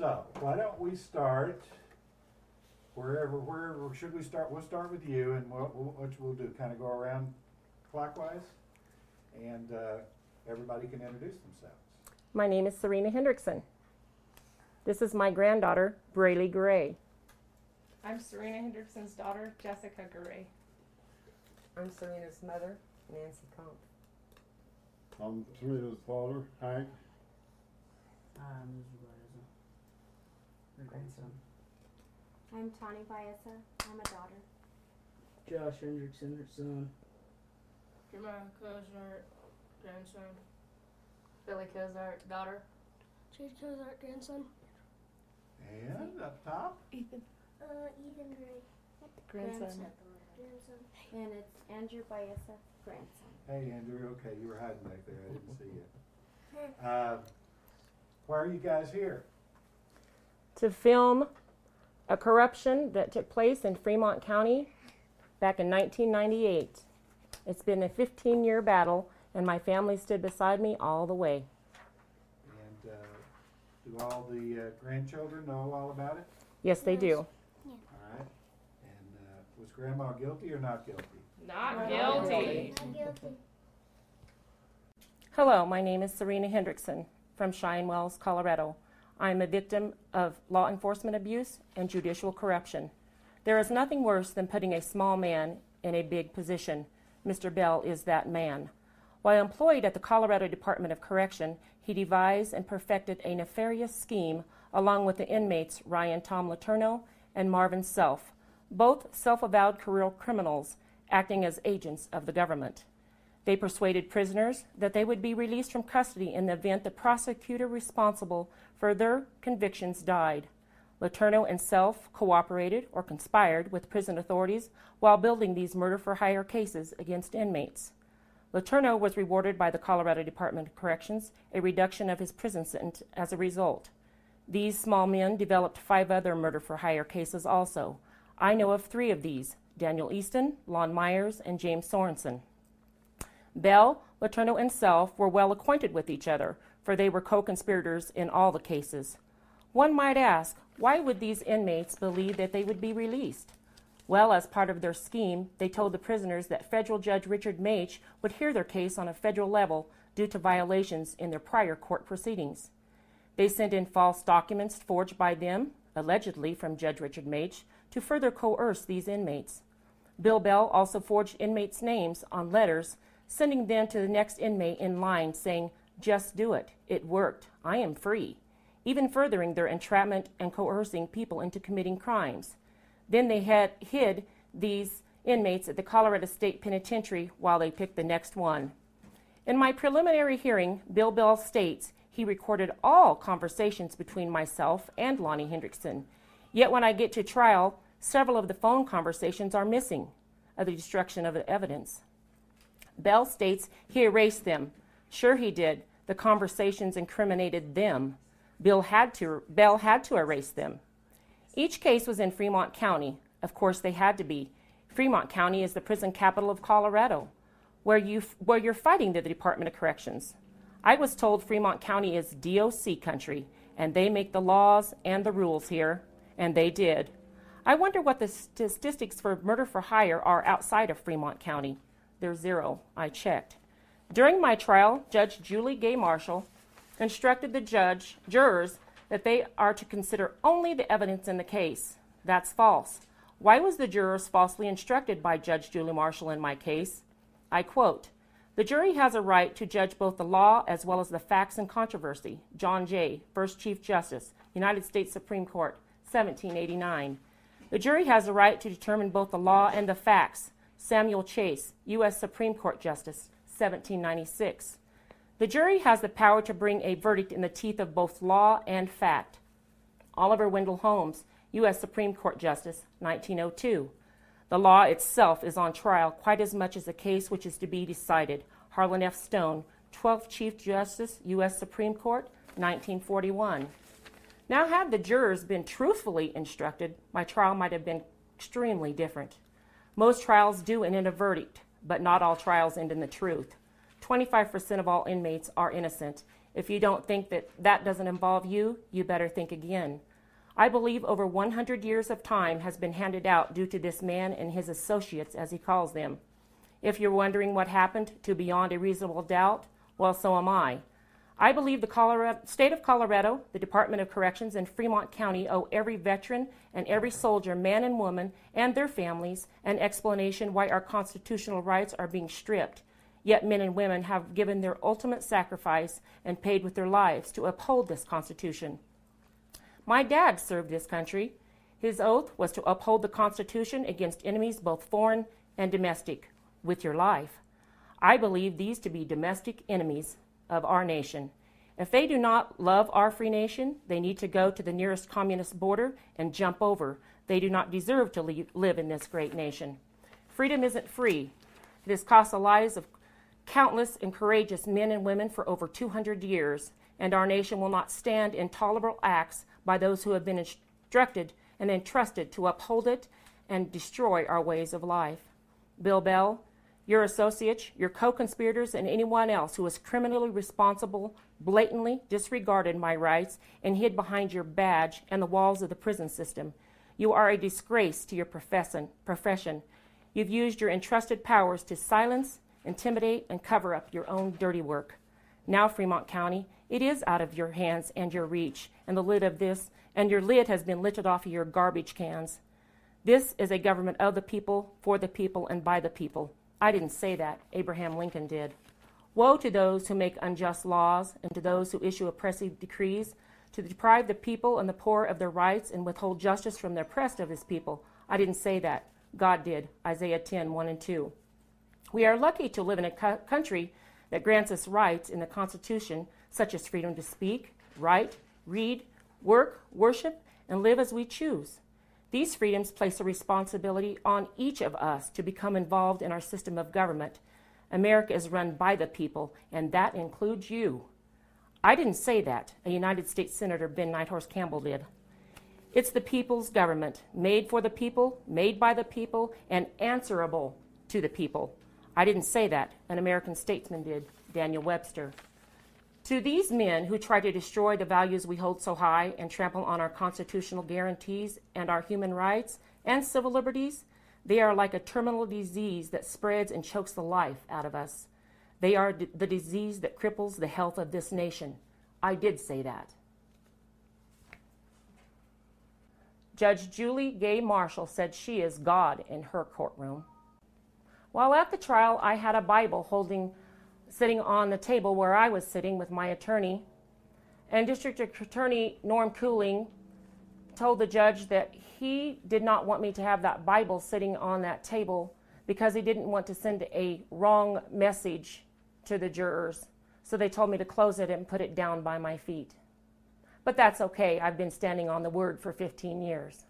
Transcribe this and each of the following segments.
So, why don't we start wherever should we start? We'll start with you, and what we'll do, kind of go around clockwise, and everybody can introduce themselves. My name is Serena Hendrickson. This is my granddaughter, Braylee Gray. I'm Serena Hendrickson's daughter, Jessica Gray. I'm Serena's mother, Nancy Comp. I'm Serena's father, Hank. Her grandson. I'm Tawny Baeza. I'm a daughter. Josh Hendrickson, her son. Jeremiah Cozart, grandson. Billy Cozart, daughter. Jade Cozart, grandson. And up top, Ethan Gray, Grandson. grandson. And it's Andrew Baeza, grandson. hey Andrew. Okay, you were hiding back there. I didn't see you. Why are you guys here? To film a corruption that took place in Fremont County back in 1998. It's been a 15-year battle, and my family stood beside me all the way. And do all the grandchildren know all about it? Yes, they do. All right. And was Grandma guilty or not guilty? Not guilty. Not guilty. Hello, my name is Serena Hendrickson from Cheyenne Wells, Colorado. I am a victim of law enforcement abuse and judicial corruption. There is nothing worse than putting a small man in a big position. Mr. Bell is that man. While employed at the Colorado Department of Correction, he devised and perfected a nefarious scheme along with the inmates Ryan Tom Letourneau and Marvin Self, both self-avowed career criminals acting as agents of the government. They persuaded prisoners that they would be released from custody in the event the prosecutor responsible for their convictions died. Letourneau and Self cooperated or conspired with prison authorities while building these murder-for-hire cases against inmates. Letourneau was rewarded by the Colorado Department of Corrections a reduction of his prison sentence as a result. These small men developed 5 other murder-for-hire cases also. I know of 3 of these: Daniel Easton, Lon Myers, and James Sorensen. Bell, Letourneau, and Self were well acquainted with each other, for they were co-conspirators in all the cases. One might ask, why would these inmates believe that they would be released? Well, as part of their scheme, they told the prisoners that Federal Judge Richard Mage would hear their case on a federal level due to violations in their prior court proceedings. They sent in false documents forged by them, allegedly from Judge Richard Mage, to further coerce these inmates. Bill Bell also forged inmates' names on letters, sending them to the next inmate in line saying, "Just do it. It worked. I am free," even furthering their entrapment and coercing people into committing crimes. Then they hid these inmates at the Colorado State Penitentiary while they picked the next one. In my preliminary hearing, Bill Bell states he recorded all conversations between myself and Lonnie Hendrickson. Yet when I get to trial, several of the phone conversations are missing of the destruction of the evidence. Bell states he erased them. Sure he did. The conversations incriminated them. Bell had to erase them. Each case was in Fremont County. Of course, they had to be. Fremont County is the prison capital of Colorado, where you're fighting the Department of Corrections. I was told Fremont County is DOC country, and they make the laws and the rules here, and they did. I wonder what the statistics for murder for hire are outside of Fremont County. They're 0. I checked. During my trial, Judge Julie Gay Marshall instructed the jurors that they are to consider only the evidence in the case. That's false. Why was the jurors falsely instructed by Judge Julie Marshall in my case? I quote, "The jury has a right to judge both the law as well as the facts in controversy." John Jay, First Chief Justice, United States Supreme Court, 1789. "The jury has a right to determine both the law and the facts." Samuel Chase, U.S. Supreme Court Justice, 1796. "The jury has the power to bring a verdict in the teeth of both law and fact." Oliver Wendell Holmes, U.S. Supreme Court Justice, 1902. "The law itself is on trial quite as much as the case which is to be decided." Harlan F. Stone, 12th Chief Justice, U.S. Supreme Court, 1941. Now, had the jurors been truthfully instructed, my trial might have been extremely different. Most trials do end in a verdict, but not all trials end in the truth. 25% of all inmates are innocent, If you don't think that that doesn't involve you, you better think again. I believe over 100 years of time has been handed out due to this man and his associates, as he calls them. If you're wondering what happened to beyond a reasonable doubt, well, so am I. I believe the state of Colorado, the Department of Corrections, and Fremont County owe every veteran and every soldier, man and woman, and their families an explanation why our constitutional rights are being stripped. Yet men and women have given their ultimate sacrifice and paid with their lives to uphold this Constitution. My dad served this country. His oath was to uphold the Constitution against enemies both foreign and domestic, with your life. I believe these to be domestic enemies of our nation. If they do not love our free nation, they need to go to the nearest communist border and jump over. They do not deserve to live in this great nation. Freedom isn't free. It has cost the lives of countless and courageous men and women for over 200 years, and our nation will not stand intolerable acts by those who have been instructed and entrusted to uphold it and destroy our ways of life. Bill Bell, your associates, your co-conspirators, and anyone else who is criminally responsible blatantly disregarded my rights and hid behind your badge and the walls of the prison system. You are a disgrace to your profession. You've used your entrusted powers to silence, intimidate, and cover up your own dirty work. Now, Fremont County, it is out of your hands and your reach, and your lid has been lifted off of your garbage cans. This is a government of the people, for the people, and by the people. I didn't say that. Abraham Lincoln did. Woe to those who make unjust laws and to those who issue oppressive decrees to deprive the people and the poor of their rights and withhold justice from the oppressed of his people. I didn't say that. God did. Isaiah 10, 1 and 2. We are lucky to live in a country that grants us rights in the Constitution, such as freedom to speak, write, read, work, worship, and live as we choose. These freedoms place a responsibility on each of us to become involved in our system of government. America is run by the people, and that includes you. I didn't say that. A United States Senator, Ben Nighthorse Campbell, did. It's the people's government, made for the people, made by the people, and answerable to the people. I didn't say that. An American statesman did, Daniel Webster. To these men who try to destroy the values we hold so high and trample on our constitutional guarantees and our human rights and civil liberties, they are like a terminal disease that spreads and chokes the life out of us. They are the disease that cripples the health of this nation. I did say that. Judge Julie Gay Marshall said she is God in her courtroom. While at the trial, I had a Bible sitting on the table where I was sitting with my attorney, and District Attorney Norm Cooling told the judge that he did not want me to have that Bible sitting on that table because he didn't want to send a wrong message to the jurors. So they told me to close it and put it down by my feet. But that's okay. I've been standing on the Word for 15 years.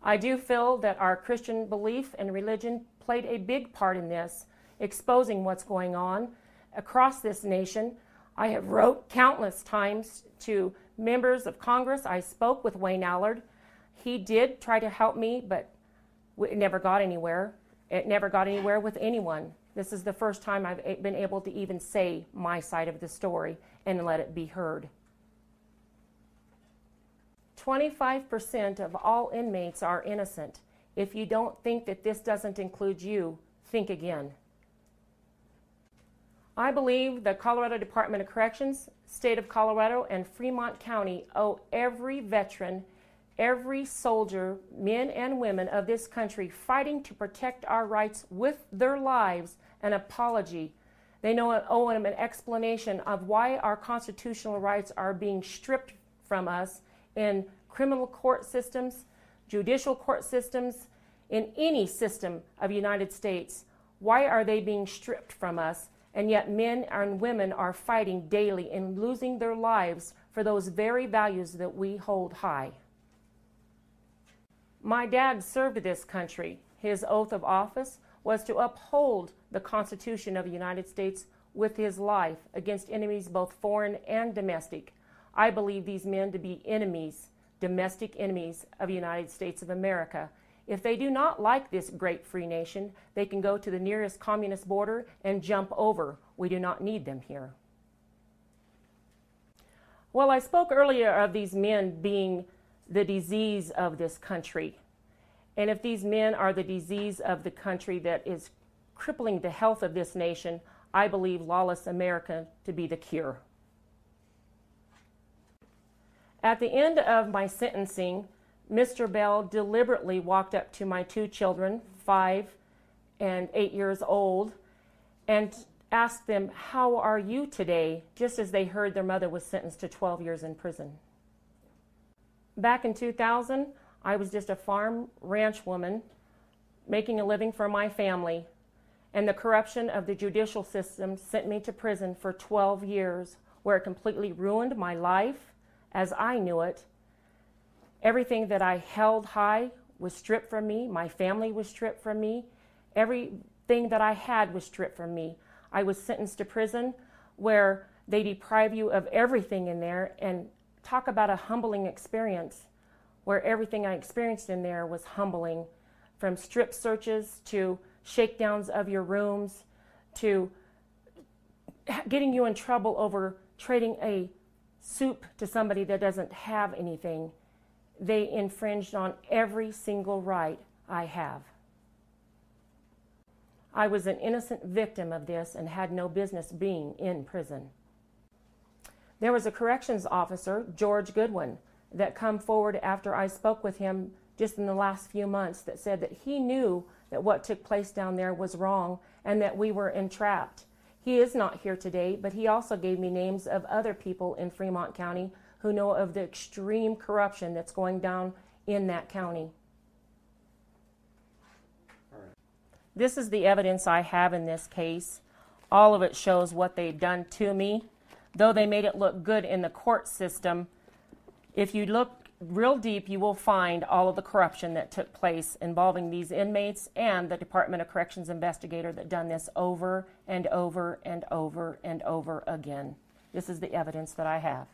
I do feel that our Christian belief and religion played a big part in this, exposing what's going on across this nation. I have wrote countless times to members of Congress. I spoke with Wayne Allard. He did try to help me, but it never got anywhere. It never got anywhere with anyone. This is the first time I've been able to even say my side of the story and let it be heard. 25% of all inmates are innocent. If you don't think that this doesn't include you, think again. I believe the Colorado Department of Corrections, State of Colorado, and Fremont County owe every veteran, every soldier, men and women of this country fighting to protect our rights with their lives an apology. They owe them an explanation of why our constitutional rights are being stripped from us in criminal court systems, judicial court systems, in any system of the United States. Why are they being stripped from us? And yet men and women are fighting daily and losing their lives for those very values that we hold high. My dad served this country. His oath of office was to uphold the Constitution of the United States with his life against enemies both foreign and domestic. I believe these men to be enemies, domestic enemies of the United States of America. If they do not like this great free nation, they can go to the nearest communist border and jump over. We do not need them here. Well, I spoke earlier of these men being the disease of this country. And if these men are the disease of the country that is crippling the health of this nation, I believe Lawless America to be the cure. At the end of my sentencing, Mr. Bell deliberately walked up to my two children, 5 and 8 years old, and asked them, "How are you today?" just as they heard their mother was sentenced to 12 years in prison. Back in 2000, I was just a farm ranch woman making a living for my family, and the corruption of the judicial system sent me to prison for 12 years, where it completely ruined my life as I knew it. Everything that I held high was stripped from me. My family was stripped from me. Everything that I had was stripped from me. I was sentenced to prison where they deprive you of everything in there, and talk about a humbling experience, where everything I experienced in there was humbling, from strip searches to shakedowns of your rooms to getting you in trouble over trading a soup to somebody that doesn't have anything. They infringed on every single right I have. I was an innocent victim of this and had no business being in prison. There was a corrections officer, George Goodwin, that come forward after I spoke with him just in the last few months, that said that he knew that what took place down there was wrong and that we were entrapped. He is not here today, but he also gave me names of other people in Fremont County who know of the extreme corruption that's going down in that county. This is the evidence I have in this case. All of it shows what they've done to me. Though they made it look good in the court system, if you look real deep, you will find all of the corruption that took place involving these inmates and the Department of Corrections investigator that done this over and over and over and over again. This is the evidence that I have.